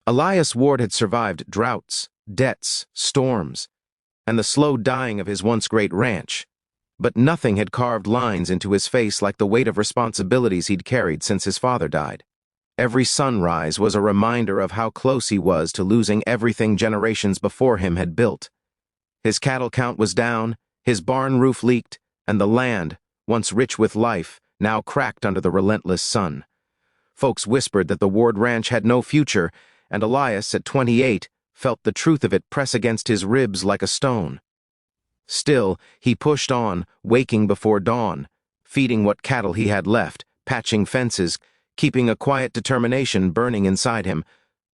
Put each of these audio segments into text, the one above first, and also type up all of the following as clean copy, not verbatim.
Elias Ward had survived droughts, debts, storms, and the slow dying of his once great ranch, but nothing had carved lines into his face like the weight of responsibilities he'd carried since his father died. Every sunrise was a reminder of how close he was to losing everything generations before him had built. His cattle count was down, his barn roof leaked, and the land, once rich with life, now cracked under the relentless sun. Folks whispered that the Ward Ranch had no future, and Elias, at 28, felt the truth of it press against his ribs like a stone. Still, he pushed on, waking before dawn, feeding what cattle he had left, patching fences, keeping a quiet determination burning inside him.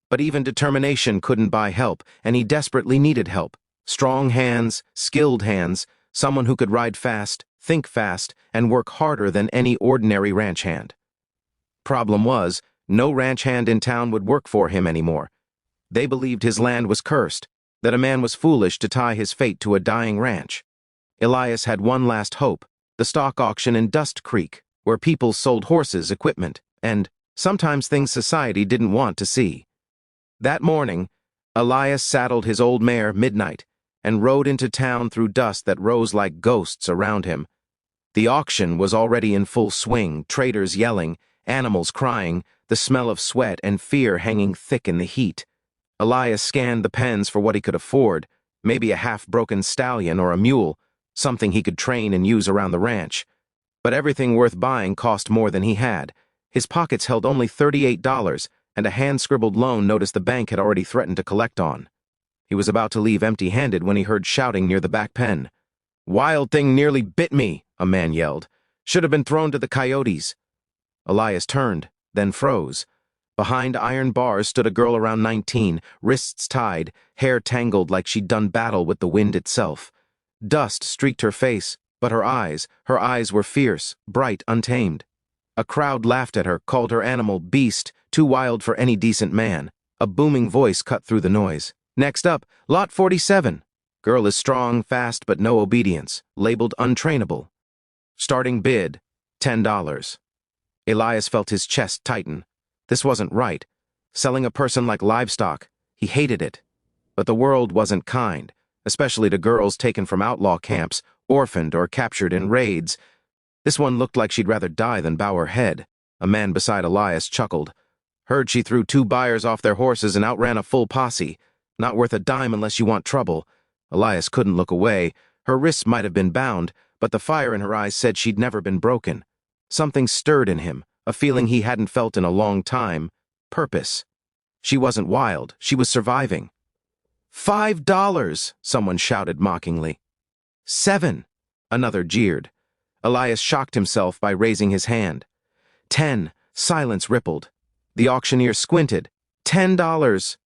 But even determination couldn't buy help, and he desperately needed help. Strong hands, skilled hands, someone who could ride fast, think fast, and work harder than any ordinary ranch hand. Problem was, no ranch hand in town would work for him anymore. They believed his land was cursed, that a man was foolish to tie his fate to a dying ranch. Elias had one last hope, the stock auction in Dust Creek, where people sold horses, equipment, and sometimes things society didn't want to see. That morning, Elias saddled his old mare, Midnight, and rode into town through dust that rose like ghosts around him. The auction was already in full swing, traders yelling, animals crying, the smell of sweat and fear hanging thick in the heat. Elias scanned the pens for what he could afford, maybe a half-broken stallion or a mule, something he could train and use around the ranch. But everything worth buying cost more than he had. His pockets held only $38, and a hand-scribbled loan notice the bank had already threatened to collect on. He was about to leave empty-handed when he heard shouting near the back pen. "Wild thing nearly bit me," a man yelled. "Should have been thrown to the coyotes." Elias turned, then froze. Behind iron bars stood a girl around 19, wrists tied, hair tangled like she'd done battle with the wind itself. Dust streaked her face, but her eyes were fierce, bright, untamed. A crowd laughed at her, called her animal beast, too wild for any decent man. A booming voice cut through the noise. "Next up, lot 47. Girl is strong, fast, but no obedience. Labeled untrainable. Starting bid, $10. Elias felt his chest tighten. This wasn't right. Selling a person like livestock, he hated it. But the world wasn't kind, especially to girls taken from outlaw camps, orphaned or captured in raids. This one looked like she'd rather die than bow her head. A man beside Elias chuckled. "Heard she threw 2 buyers off their horses and outran a full posse. Not worth a dime unless you want trouble." Elias couldn't look away. Her wrists might have been bound, but the fire in her eyes said she'd never been broken. Something stirred in him, a feeling he hadn't felt in a long time. Purpose. She wasn't wild, she was surviving. $5, someone shouted mockingly. $7, another jeered. Elias shocked himself by raising his hand. $10, silence rippled. The auctioneer squinted. $10.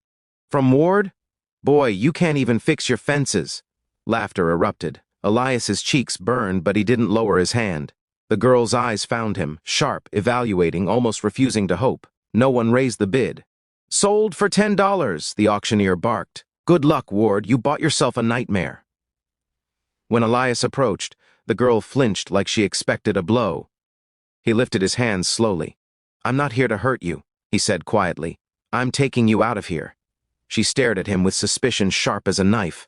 From Ward? Boy, you can't even fix your fences. Laughter erupted. Elias's cheeks burned, but he didn't lower his hand. The girl's eyes found him, sharp, evaluating, almost refusing to hope. No one raised the bid. "Sold for $10, the auctioneer barked. "Good luck, Ward, you bought yourself a nightmare." When Elias approached, the girl flinched like she expected a blow. He lifted his hands slowly. "I'm not here to hurt you," he said quietly. "I'm taking you out of here." She stared at him with suspicion sharp as a knife.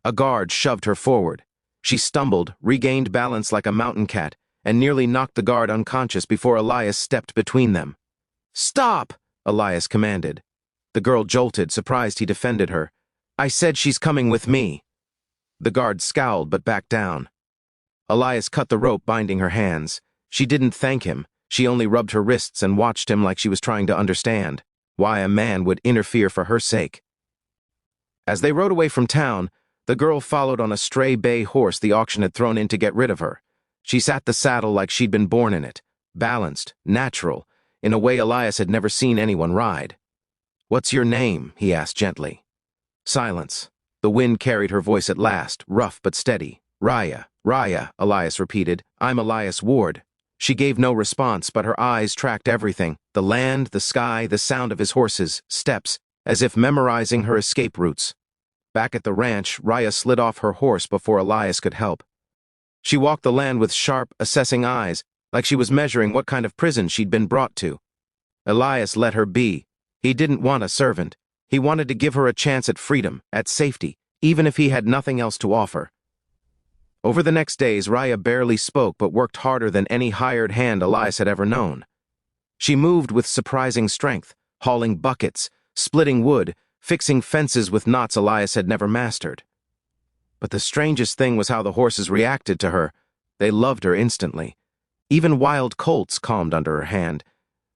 A guard shoved her forward. She stumbled, regained balance like a mountain cat, and nearly knocked the guard unconscious before Elias stepped between them. "Stop!" Elias commanded. The girl jolted, surprised he defended her. "I said she's coming with me." The guard scowled but backed down. Elias cut the rope binding her hands. She didn't thank him. She only rubbed her wrists and watched him like she was trying to understand why a man would interfere for her sake. As they rode away from town, the girl followed on a stray bay horse the auction had thrown in to get rid of her. She sat the saddle like she'd been born in it, balanced, natural, in a way Elias had never seen anyone ride. "What's your name?" he asked gently. Silence. The wind carried her voice at last, rough but steady. "Raya, Raya," Elias repeated. "I'm Elias Ward." She gave no response, but her eyes tracked everything, the land, the sky, the sound of his horses' steps, as if memorizing her escape routes. Back at the ranch, Raya slid off her horse before Elias could help. She walked the land with sharp, assessing eyes, like she was measuring what kind of prison she'd been brought to. Elias let her be. He didn't want a servant. He wanted to give her a chance at freedom, at safety, even if he had nothing else to offer. Over the next days, Raya barely spoke but worked harder than any hired hand Elias had ever known. She moved with surprising strength, hauling buckets, splitting wood, fixing fences with knots Elias had never mastered. But the strangest thing was how the horses reacted to her. They loved her instantly. Even wild colts calmed under her hand.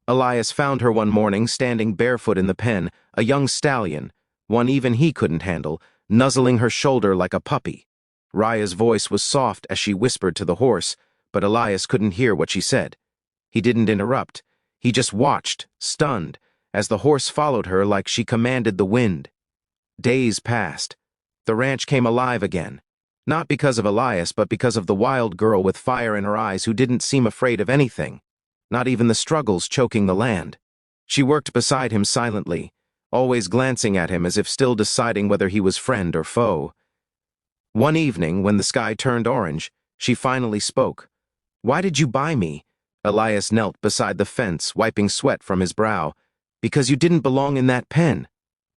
Elias found her one morning standing barefoot in the pen, a young stallion, one even he couldn't handle, nuzzling her shoulder like a puppy. Raya's voice was soft as she whispered to the horse, but Elias couldn't hear what she said. He didn't interrupt. He just watched, stunned, as the horse followed her like she commanded the wind. Days passed. The ranch came alive again. Not because of Elias, but because of the wild girl with fire in her eyes who didn't seem afraid of anything, not even the struggles choking the land. She worked beside him silently, always glancing at him as if still deciding whether he was friend or foe. One evening, when the sky turned orange, she finally spoke. "Why did you buy me?" Elias knelt beside the fence, wiping sweat from his brow. "Because you didn't belong in that pen.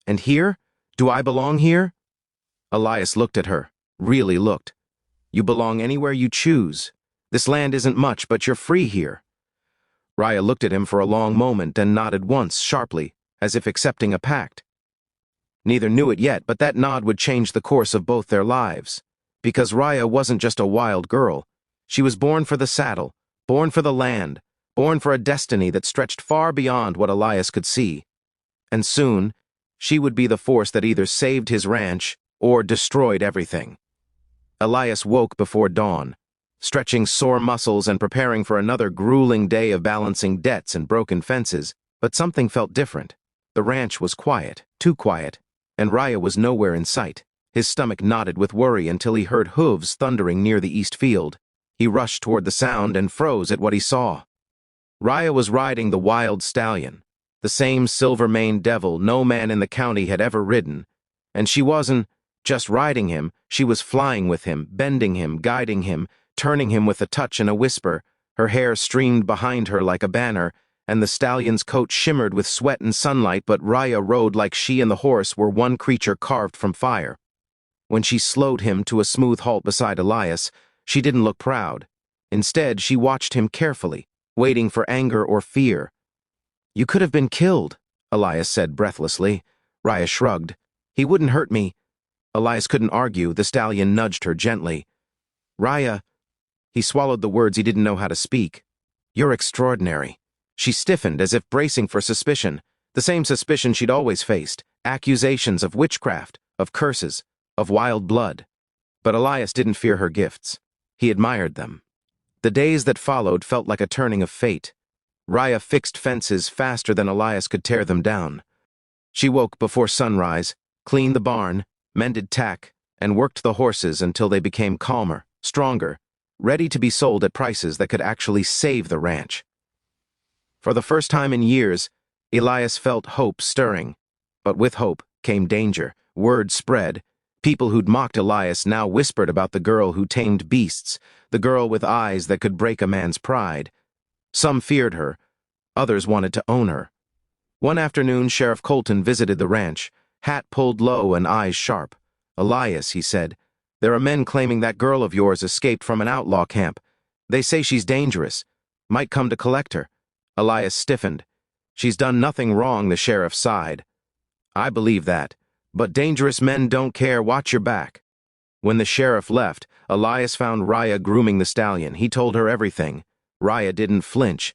And here? Do I belong here?" Elias looked at her, really looked. "You belong anywhere you choose. This land isn't much, but you're free here." Raya looked at him for a long moment and nodded once, sharply, as if accepting a pact. Neither knew it yet, but that nod would change the course of both their lives. Because Raya wasn't just a wild girl. She was born for the saddle, born for the land, born for a destiny that stretched far beyond what Elias could see. And soon, she would be the force that either saved his ranch or destroyed everything. Elias woke before dawn, stretching sore muscles and preparing for another grueling day of balancing debts and broken fences, but something felt different. The ranch was quiet, too quiet, and Raya was nowhere in sight. His stomach knotted with worry until he heard hooves thundering near the east field. He rushed toward the sound and froze at what he saw. Raya was riding the wild stallion, the same silver-maned devil no man in the county had ever ridden, and she wasn't just riding him, she was flying with him, bending him, guiding him, turning him with a touch and a whisper. Her hair streamed behind her like a banner, and the stallion's coat shimmered with sweat and sunlight, but Raya rode like she and the horse were one creature carved from fire. When she slowed him to a smooth halt beside Elias, she didn't look proud. Instead, she watched him carefully, waiting for anger or fear. "You could have been killed," Elias said breathlessly. Raya shrugged. "He wouldn't hurt me." Elias couldn't argue. The stallion nudged her gently. "Raya," he swallowed the words he didn't know how to speak. "You're extraordinary." She stiffened as if bracing for suspicion, the same suspicion she'd always faced, accusations of witchcraft, of curses, of wild blood. But Elias didn't fear her gifts. He admired them. The days that followed felt like a turning of fate. Raya fixed fences faster than Elias could tear them down. She woke before sunrise, cleaned the barn, mended tack, and worked the horses until they became calmer, stronger, ready to be sold at prices that could actually save the ranch. For the first time in years, Elias felt hope stirring. But with hope came danger. Word spread. People who'd mocked Elias now whispered about the girl who tamed beasts, the girl with eyes that could break a man's pride. Some feared her. Others wanted to own her. One afternoon, Sheriff Colton visited the ranch, hat pulled low and eyes sharp. "Elias," he said, "there are men claiming that girl of yours escaped from an outlaw camp. They say she's dangerous. Might come to collect her." Elias stiffened. "She's done nothing wrong," the sheriff sighed. "I believe that. But dangerous men don't care. Watch your back." When the sheriff left, Elias found Raya grooming the stallion. He told her everything. Raya didn't flinch.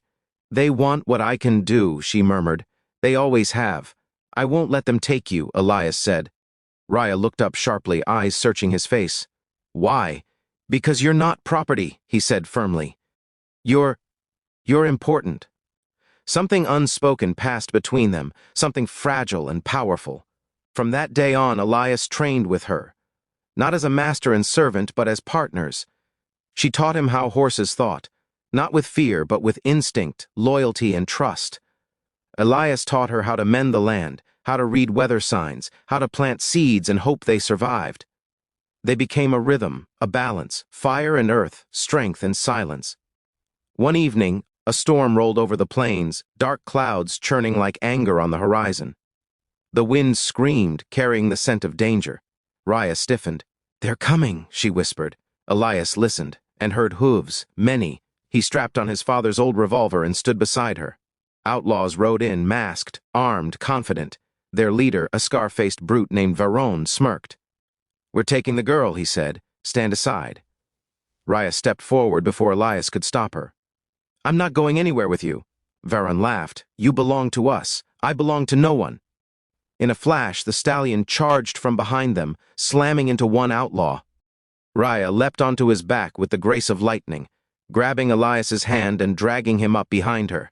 "They want what I can do," she murmured. "They always have. I won't let them take you," Elias said. Raya looked up sharply, eyes searching his face. "Why?" "Because you're not property," he said firmly. You're important." Something unspoken passed between them, something fragile and powerful. From that day on, Elias trained with her. Not as a master and servant, but as partners. She taught him how horses thought, not with fear, but with instinct, loyalty, and trust. Elias taught her how to mend the land, how to read weather signs, how to plant seeds and hope they survived. They became a rhythm, a balance, fire and earth, strength and silence. One evening, A storm rolled over the plains, dark clouds churning like anger on the horizon. The wind screamed, carrying the scent of danger. Raya stiffened. "They're coming," she whispered. Elias listened, and heard hooves, many. He strapped on his father's old revolver and stood beside her. Outlaws rode in, masked, armed, confident. Their leader, a scar-faced brute named Varone, smirked. "We're taking the girl," he said. "Stand aside." Raya stepped forward before Elias could stop her. "I'm not going anywhere with you." Varone laughed. "You belong to us. I belong to no one." In a flash, the stallion charged from behind them, slamming into one outlaw. Raya leapt onto his back with the grace of lightning, grabbing Elias's hand and dragging him up behind her.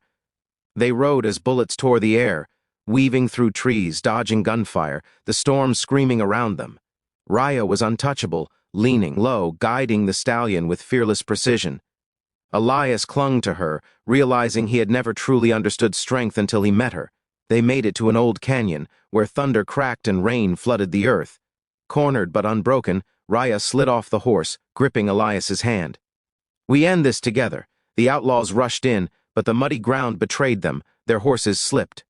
They rode as bullets tore the air, weaving through trees, dodging gunfire, the storm screaming around them. Raya was untouchable, leaning low, guiding the stallion with fearless precision. Elias clung to her, realizing he had never truly understood strength until he met her. They made it to an old canyon, where thunder cracked and rain flooded the earth. Cornered but unbroken, Raya slid off the horse, gripping Elias's hand. "We end this together." The outlaws rushed in, but the muddy ground betrayed them. Their horses slipped.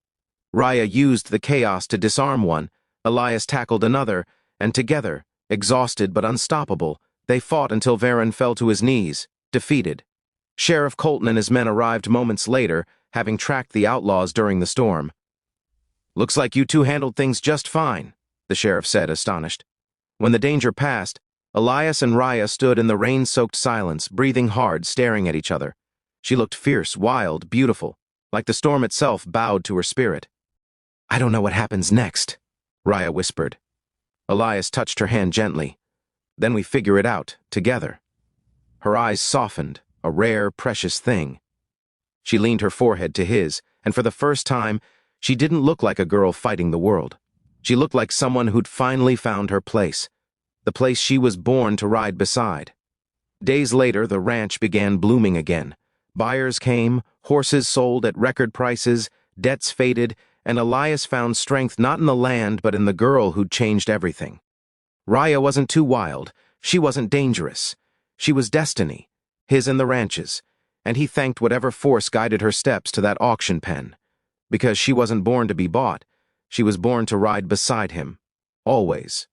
Raya used the chaos to disarm one. Elias tackled another, and together, exhausted but unstoppable, they fought until Varone fell to his knees, defeated. Sheriff Colton and his men arrived moments later, having tracked the outlaws during the storm. "Looks like you two handled things just fine," the sheriff said, astonished. When the danger passed, Elias and Raya stood in the rain-soaked silence, breathing hard, staring at each other. She looked fierce, wild, beautiful, like the storm itself bowed to her spirit. "I don't know what happens next," Raya whispered. Elias touched her hand gently. "Then we figure it out, together." Her eyes softened, a rare, precious thing. She leaned her forehead to his, and for the first time, she didn't look like a girl fighting the world. She looked like someone who'd finally found her place, the place she was born to ride beside. Days later, the ranch began blooming again. Buyers came, horses sold at record prices, debts faded, and Elias found strength not in the land but in the girl who'd changed everything. Raya wasn't too wild. She wasn't dangerous. She was destiny, his and the ranch's, and he thanked whatever force guided her steps to that auction pen. Because she wasn't born to be bought, she was born to ride beside him, always.